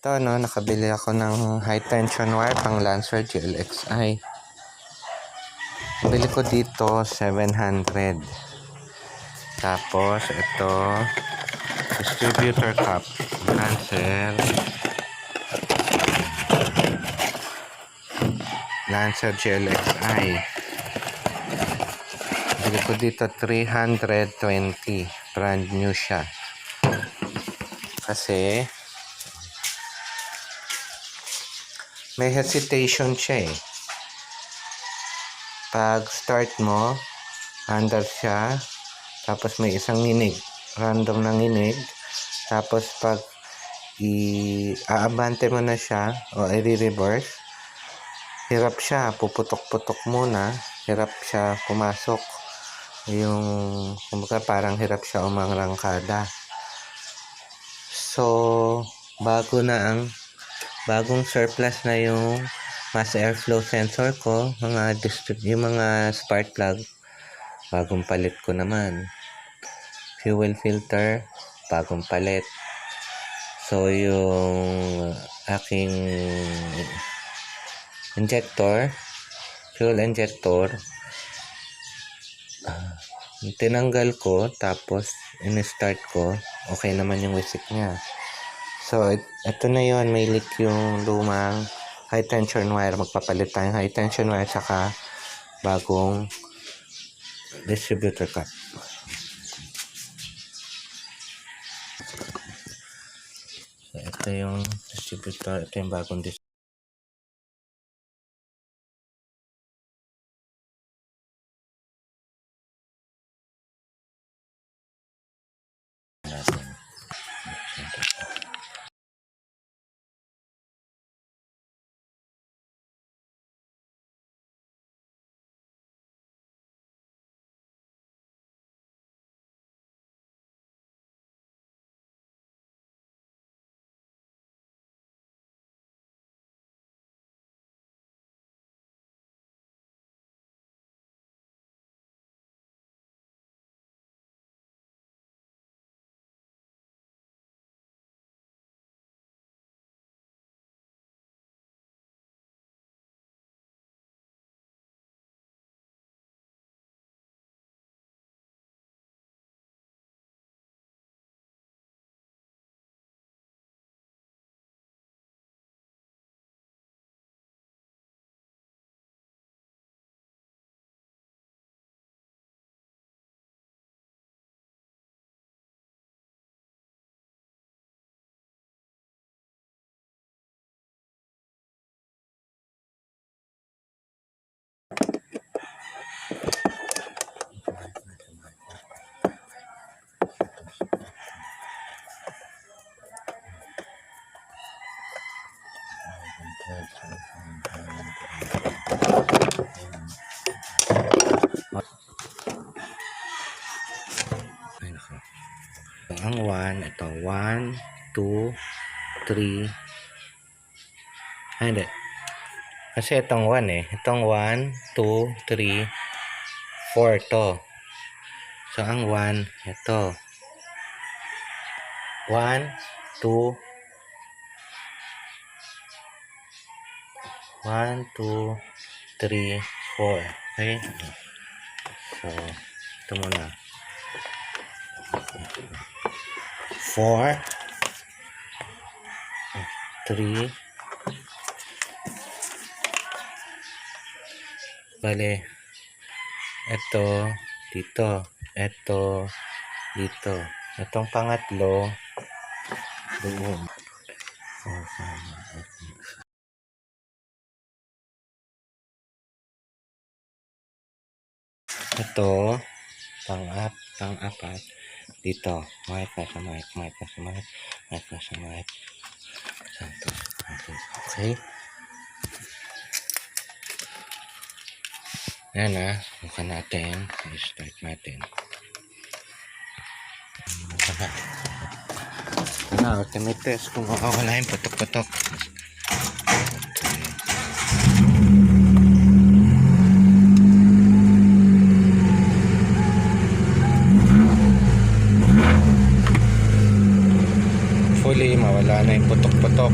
Ito, no, nakabili ako ng high tension wire pang Lancer GLXI. Bili ko dito 700. Tapos ito distributor cup Lancer GLXI. Bili ko dito 320. Brand new siya. Kasi may hesitation siya eh. Pag start mo, under siya, tapos may isang nginig, random na nginig, tapos pag aabante mo na siya o i-reverse, hirap siya, puputok-putok muna, hirap siya pumasok, yung kumbaga parang hirap siya umangrangkada. So bagong surplus na yung mass airflow sensor ko, yung mga spark plug, bagong palit ko naman. Fuel filter, bagong palit. So yung aking fuel injector, tinanggal ko, tapos in-start ko, okay naman yung wisik niya. So ito na yon, may leak yung lumang high tension wire. Magpapalit tayong high tension wire saka bagong distributor cup. So ito yung distributor, ito yung bagong distributor. Ang 1, ito 1, 2, 3. Hindi. Kasi itong 1 eh. Itong 1, 2, 3, 4 to. So ang 1, ito. 1, 2, 1, 2, 3, 4. Okay? So, ito muna. 4, 3, bale, ito, dito, ito, dito. Itong pangatlo, doon. Ito, pang-apat, dito. Mic na sa mic. Okay. Yan na. Buka natin. I-start natin. Ultimate test kung makawala yung putok-putok. Fully mawala na yung putok-putok.